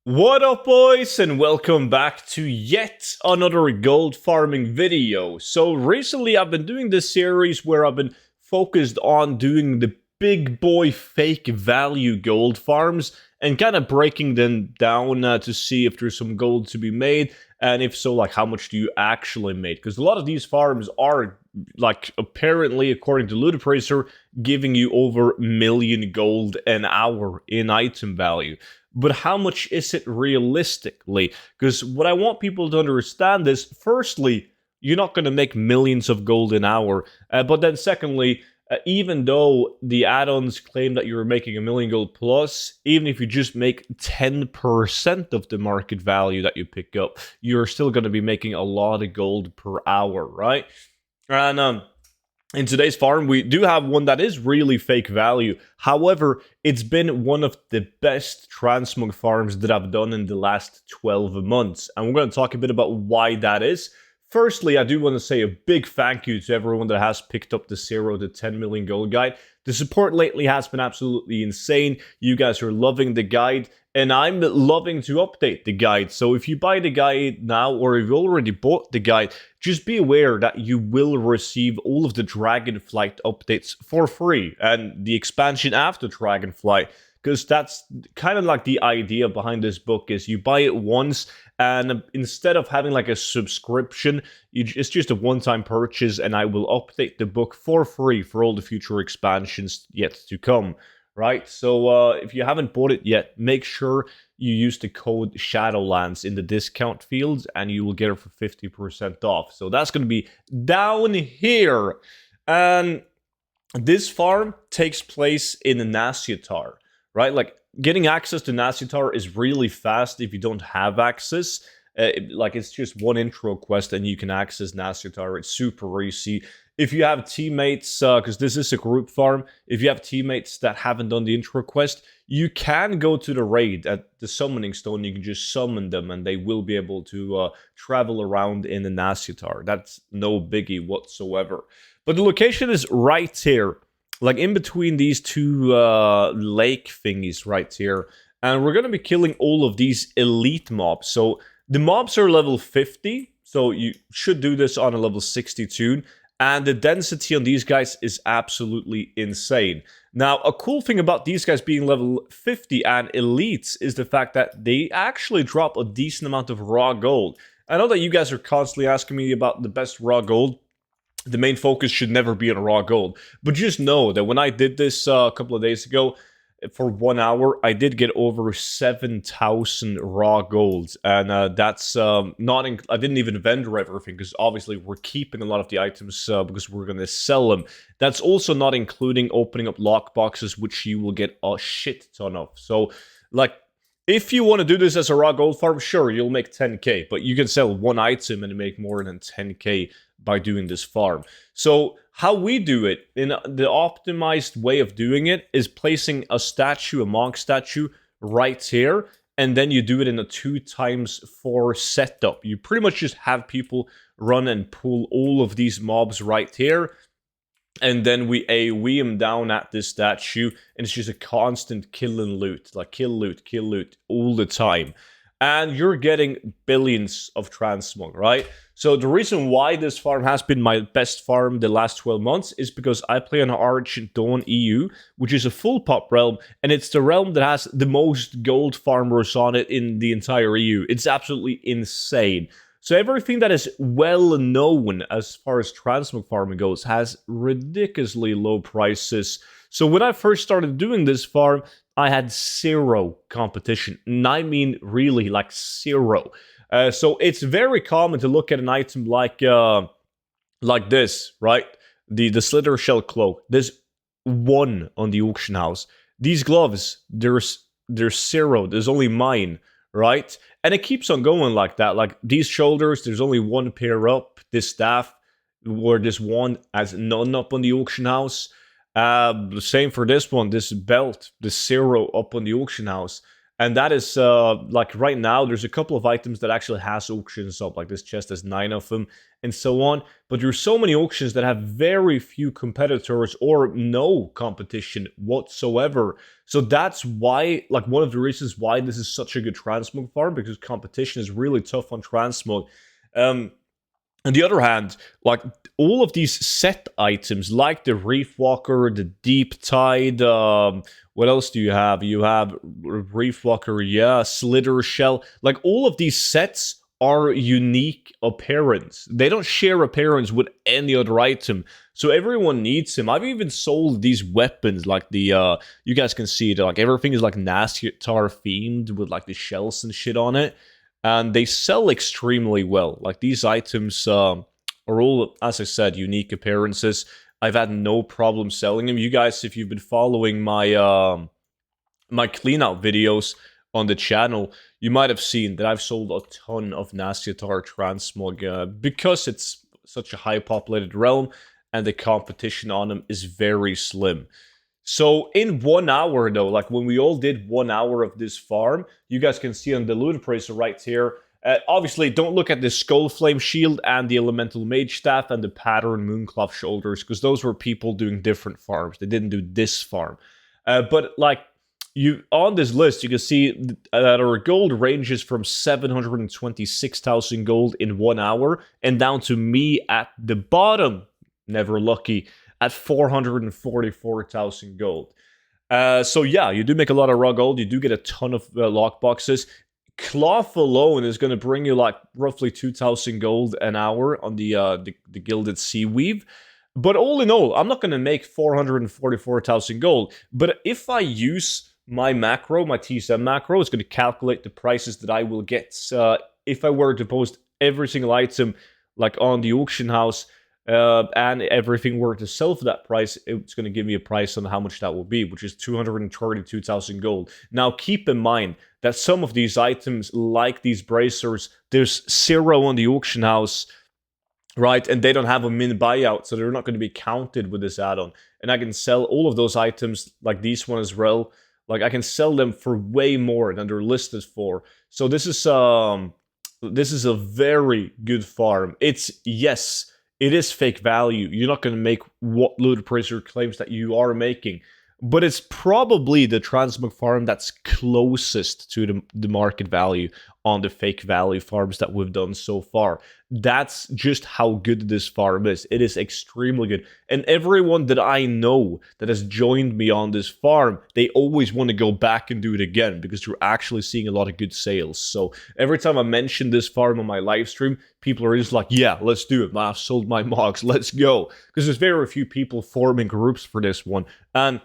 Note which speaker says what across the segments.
Speaker 1: What up, boys, and welcome back to yet another gold farming video. So recently I've been doing this series where I've been focused on doing the big boy fake value gold farms and kind of breaking them down to see if there's some gold to be made, and if so, like how much do you actually make? Because a lot of these farms are, like, apparently, according to Lootapraiser, giving you over a million gold an hour in item value. But how much is it realistically? Because what I want people to understand is, firstly, you're not going to make millions of gold an hour. But then secondly, even though the add-ons claim that you're making a million gold plus, even if you just make 10% of the market value that you pick up, you're still going to be making a lot of gold per hour, right? And in today's farm, we do have one that is really fake value. However, it's been one of the best transmog farms that I've done in the last 12 months. And we're going to talk a bit about why that is. Firstly, I do want to say a big thank you to everyone that has picked up the 0 to 10 million gold guide. The support lately has been absolutely insane. You guys are loving the guide, and I'm loving to update the guide. So if you buy the guide now, or if you already bought the guide, just be aware that you will receive all of the Dragonflight updates for free, and the expansion after Dragonflight, because that's kind of like the idea behind this book. Is you buy it once, and instead of having like a subscription, it's just a one-time purchase, and I will update the book for free for all the future expansions yet to come, right? So if you haven't bought it yet, make sure you use the code Shadowlands in the discount field, and you will get it for 50% off. So that's going to be down here. And this farm takes place in Nasiatar, right? Like, getting access to Nasiatar is really fast if you don't have access. It's just one intro quest and you can access Nasiatar. It's super easy. If you have teammates, because this is a group farm, if you have teammates that haven't done the intro quest, you can go to the raid at the summoning stone. You can just summon them and they will be able to travel around in the Nasiatar. That's no biggie whatsoever. But the location is right here, like in between these two lake thingies right here. And we're going to be killing all of these elite mobs. So the mobs are level 50, so you should do this on a level 62. And the density on these guys is absolutely insane. Now, a cool thing about these guys being level 50 and elites is the fact that they actually drop a decent amount of raw gold. I know that you guys are constantly asking me about the best raw gold. The main focus should never be on raw gold. But just know that when I did this a couple of days ago, for 1 hour, I did get over 7,000 raw gold. And that's not... I didn't even vendor everything, because obviously we're keeping a lot of the items because we're going to sell them. That's also not including opening up lockboxes, which you will get a shit ton of. So, like, if you want to do this as a raw gold farm, sure, you'll make 10k, but you can sell one item and make more than 10k by doing this farm. So how we do it, in the optimized way of doing it, is placing a statue, a monk statue, right here, and then you do it in a 2x4 setup. You pretty much just have people run and pull all of these mobs right here, and then we AoE them down at this statue, and it's just a constant kill and loot. Like, kill loot all the time. And you're getting billions of transmog, right? So the reason why this farm has been my best farm the last 12 months is because I play on Arch Dawn EU, which is a full pop realm, and it's the realm that has the most gold farmers on it in the entire EU. It's absolutely insane. So everything that is well known as far as transmog farming goes has ridiculously low prices. So when I first started doing this farm, I had zero competition. And I mean really, like, zero. So it's very common to look at an item like this, right? The Slither Shell Cloak. There's one on the auction house. These gloves, there's zero. There's only mine, right? And it keeps on going like that. Like, these shoulders, there's only one pair up. This staff, where this one has none up on the auction house. The same for this one, this belt, the 0 up on the auction house. And that is, like right now, there's a couple of items that actually has auctions up. Like this chest has 9 of them and so on. But there's so many auctions that have very few competitors or no competition whatsoever. So that's why, like one of the reasons why this is such a good transmog farm, because competition is really tough on transmog. On the other hand, like all of these set items, like the Reef Walker, the Deep Tide, what else do you have? You have Reef Walker, yeah, Slither Shell. Like all of these sets are unique appearance. They don't share appearance with any other item. So everyone needs them. I've even sold these weapons, like the you guys can see it, like everything is like nasty tar themed with like the shells and shit on it, and they sell extremely well. Like these items are all, as I said, unique appearances. I've had no problem selling them. You guys, if you've been following my cleanout videos on the channel, you might have seen that I've sold a ton of Nasyatar Transmog because it's such a high populated realm and the competition on them is very slim. So in 1 hour though, like when we all did 1 hour of this farm, you guys can see on the loot appraiser right here. Obviously, don't look at the Skull Flame Shield and the Elemental Mage Staff and the Pattern Mooncloth Shoulders, because those were people doing different farms. They didn't do this farm. But like, you on this list, you can see that our gold ranges from 726,000 gold in 1 hour and down to me at the bottom, never lucky, at 444,000 gold. So yeah, you do make a lot of raw gold. You do get a ton of lock boxes. Cloth alone is going to bring you like roughly 2,000 gold an hour on the Gilded Seaweave. But all in all, I'm not going to make 444,000 gold. But if I use my macro, my TSM macro, it's going to calculate the prices that I will get if I were to post every single item like on the auction house, and everything were to sell for that price, it's going to give me a price on how much that will be, which is 232,000 gold. Now, keep in mind that some of these items, like these bracers, there's 0 on the auction house, right? And they don't have a min buyout, so they're not going to be counted with this add-on. And I can sell all of those items, like these one as well. Like, I can sell them for way more than they're listed for. So this is a very good farm. It's, yes, it is fake value. You're not going to make what loot appraiser claims that you are making. But it's probably the transmog farm that's closest to the market value on the fake value farms that we've done so far. That's just how good this farm is. It is extremely good. And everyone that I know that has joined me on this farm, they always want to go back and do it again because you're actually seeing a lot of good sales. So every time I mention this farm on my live stream, people are just like, yeah, let's do it. I've sold my mogs. Let's go. Because there's very few people forming groups for this one. And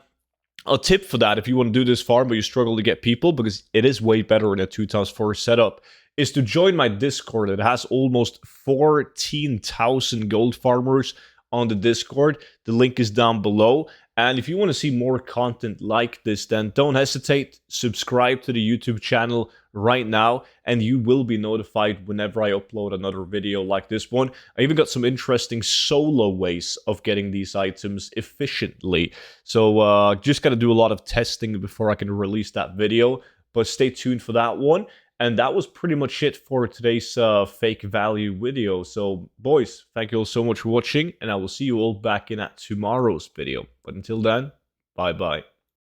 Speaker 1: a tip for that, if you want to do this farm but you struggle to get people, because it is way better in a 2x4 setup, is to join my Discord. It has almost 14,000 gold farmers on the Discord. The link is down below. And if you want to see more content like this, then don't hesitate. Subscribe to the YouTube channel right now, and you will be notified whenever I upload another video like this one. I even got some interesting solo ways of getting these items efficiently. So just got to do a lot of testing before I can release that video. But stay tuned for that one. And that was pretty much it for today's fake value video. So, boys, thank you all so much for watching, and I will see you all back in at tomorrow's video. But until then, bye-bye.